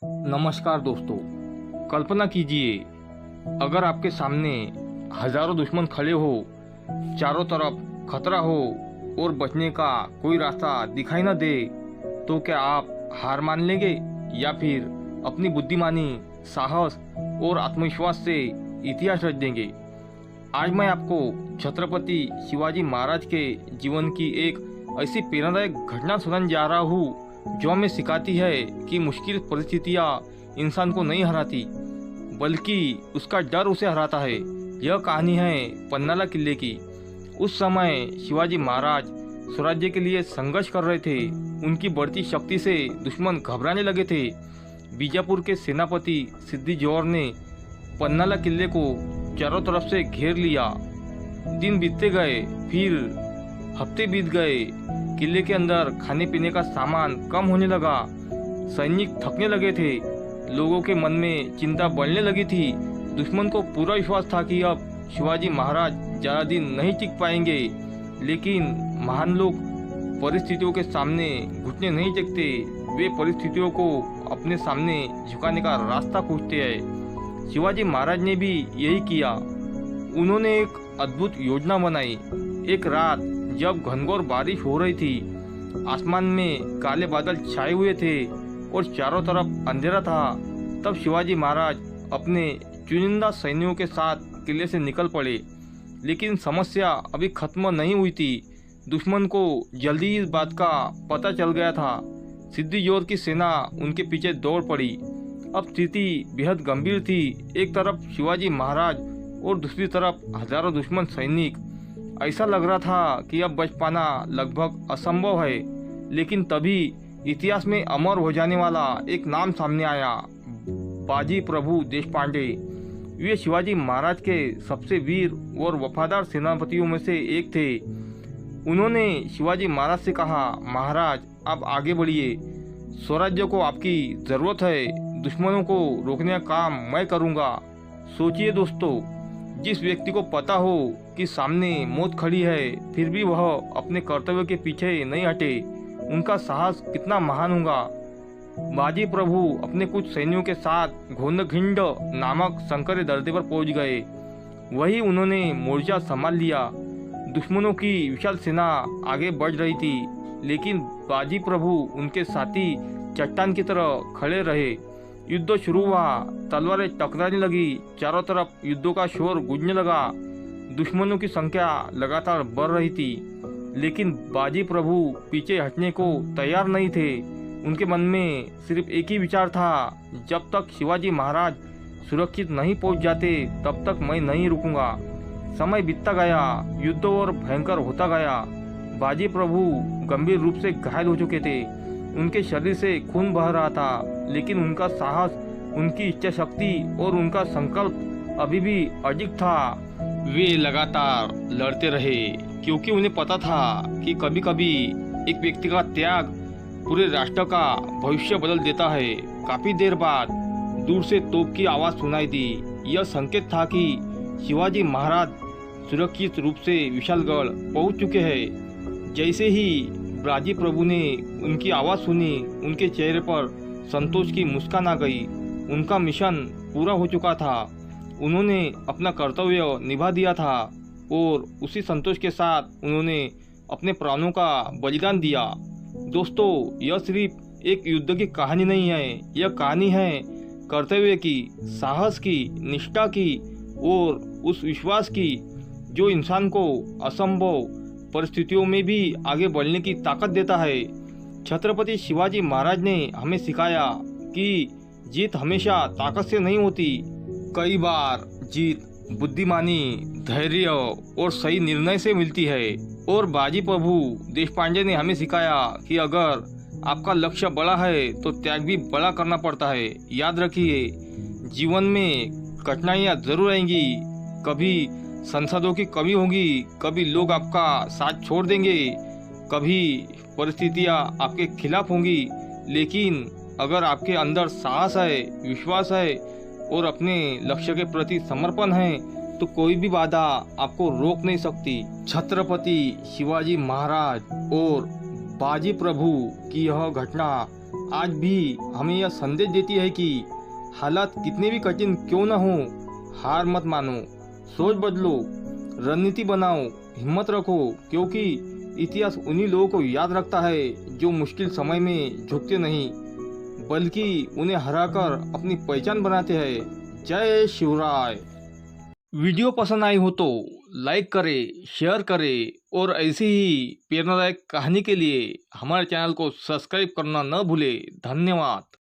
नमस्कार दोस्तों, कल्पना कीजिए अगर आपके सामने हजारों दुश्मन खड़े हो, चारों तरफ खतरा हो और बचने का कोई रास्ता दिखाई न दे, तो क्या आप हार मान लेंगे या फिर अपनी बुद्धिमानी, साहस और आत्मविश्वास से इतिहास रच देंगे। आज मैं आपको छत्रपति शिवाजी महाराज के जीवन की एक ऐसी प्रेरणादायक घटना सुनाने जा रहा हूँ जो हमें सिखाती है कि मुश्किल परिस्थितियाँ इंसान को नहीं हराती बल्कि उसका डर उसे हराता है। यह कहानी है पन्नाला किले की। उस समय शिवाजी महाराज स्वराज्य के लिए संघर्ष कर रहे थे। उनकी बढ़ती शक्ति से दुश्मन घबराने लगे थे। बीजापुर के सेनापति सिद्दी जोहर ने पन्नाला किले को चारों तरफ से घेर लिया। दिन बीतते गए, फिर हफ्ते बीत गए। किले के अंदर खाने पीने का सामान कम होने लगा। सैनिक थकने लगे थे। लोगों के मन में चिंता बढ़ने लगी थी। दुश्मन को पूरा विश्वास था कि अब शिवाजी महाराज ज़्यादा दिन नहीं टिक पाएंगे। लेकिन महान लोग परिस्थितियों के सामने घुटने नहीं टेकते। वे परिस्थितियों को अपने सामने झुकाने का रास्ता खोजते हैं। शिवाजी महाराज ने भी यही किया। उन्होंने एक अद्भुत योजना बनाई। एक रात जब घनघोर बारिश हो रही थी, आसमान में काले बादल छाए हुए थे और चारों तरफ अंधेरा था, तब शिवाजी महाराज अपने चुनिंदा सैनिकों के साथ किले से निकल पड़े। लेकिन समस्या अभी खत्म नहीं हुई थी। दुश्मन को जल्दी इस बात का पता चल गया था। सिद्दी जोहर की सेना उनके पीछे दौड़ पड़ी। अब स्थिति बेहद गंभीर थी। एक तरफ शिवाजी महाराज और दूसरी तरफ हजारों दुश्मन सैनिक। ऐसा लग रहा था कि अब बच पाना लगभग असंभव है। लेकिन तभी इतिहास में अमर हो जाने वाला एक नाम सामने आया, बाजी प्रभु देशपांडे। वे शिवाजी महाराज के सबसे वीर और वफादार सेनापतियों में से एक थे। उन्होंने शिवाजी महाराज से कहा, महाराज आप आगे बढ़िए, स्वराज्य को आपकी ज़रूरत है। दुश्मनों को रोकने का काम मैं करूँगा। सोचिए दोस्तों, जिस व्यक्ति को पता हो कि सामने मौत खड़ी है, फिर भी वह अपने कर्तव्य के पीछे नहीं हटे, उनका साहस कितना महान होगा। बाजी प्रभु अपने कुछ सैनिकों के साथ घोंदखिंड नामक संकरे दर्रे पर पहुंच गए। वही उन्होंने मोर्चा संभाल लिया। दुश्मनों की विशाल सेना आगे बढ़ रही थी, लेकिन बाजी प्रभु उनके साथी चट्टान की तरह खड़े रहे। युद्ध शुरू हुआ। तलवारें टकराने लगी। चारों तरफ युद्धों का शोर गूंजने लगा। दुश्मनों की संख्या लगातार बढ़ रही थी, लेकिन बाजी प्रभु पीछे हटने को तैयार नहीं थे। उनके मन में सिर्फ एक ही विचार था, जब तक शिवाजी महाराज सुरक्षित नहीं पहुंच जाते तब तक मैं नहीं रुकूंगा। समय बीतता गया। युद्ध और भयंकर होता गया। बाजी प्रभु गंभीर रूप से घायल हो चुके थे। उनके शरीर से खून बह रहा था, लेकिन उनका साहस, उनकी इच्छा शक्ति और उनका संकल्प अभी भी अडिग था। वे लगातार लड़ते रहे, क्योंकि उन्हें पता था कि कभी कभी एक व्यक्ति का त्याग पूरे राष्ट्र का भविष्य बदल देता है। काफी देर बाद दूर से तोप की आवाज सुनाई दी। यह संकेत था कि शिवाजी महाराज सुरक्षित रूप से विशालगढ़ पहुंच चुके हैं। जैसे ही बाजी प्रभु ने उनकी आवाज़ सुनी, उनके चेहरे पर संतोष की मुस्कान आ गई। उनका मिशन पूरा हो चुका था। उन्होंने अपना कर्तव्य निभा दिया था और उसी संतोष के साथ उन्होंने अपने प्राणों का बलिदान दिया। दोस्तों, यह सिर्फ एक युद्ध की कहानी नहीं है। यह कहानी है कर्तव्य की, साहस की, निष्ठा की और उस विश्वास की जो इंसान को असंभव परिस्थितियों में भी आगे बढ़ने की ताकत देता है। छत्रपति शिवाजी महाराज ने हमें सिखाया कि जीत हमेशा ताकत से नहीं होती। कई बार जीत बुद्धिमानी, धैर्य और सही निर्णय से मिलती है। और बाजी प्रभु देशपांडे ने हमें सिखाया कि अगर आपका लक्ष्य बड़ा है तो त्याग भी बड़ा करना पड़ता है। याद रखिए, जीवन में कठिनाइयाँ जरूर आएंगी। कभी संसाधनों की कमी होगी, कभी लोग आपका साथ छोड़ देंगे, कभी परिस्थितियाँ आपके खिलाफ होंगी। लेकिन अगर आपके अंदर साहस है, विश्वास है और अपने लक्ष्य के प्रति समर्पण है, तो कोई भी बाधा आपको रोक नहीं सकती। छत्रपति शिवाजी महाराज और बाजी प्रभु की यह घटना आज भी हमें यह संदेश देती है कि हालात कितने भी कठिन क्यों न हो, हार मत मानो, सोच बदलो, रणनीति बनाओ, हिम्मत रखो, क्योंकि इतिहास उन्हीं लोगों को याद रखता है जो मुश्किल समय में झुकते नहीं बल्कि उन्हें हराकर अपनी पहचान बनाते हैं। जय शिवराय। वीडियो पसंद आई हो तो लाइक करें, शेयर करें और ऐसी ही प्रेरणादायक कहानी के लिए हमारे चैनल को सब्सक्राइब करना न भूलें। धन्यवाद।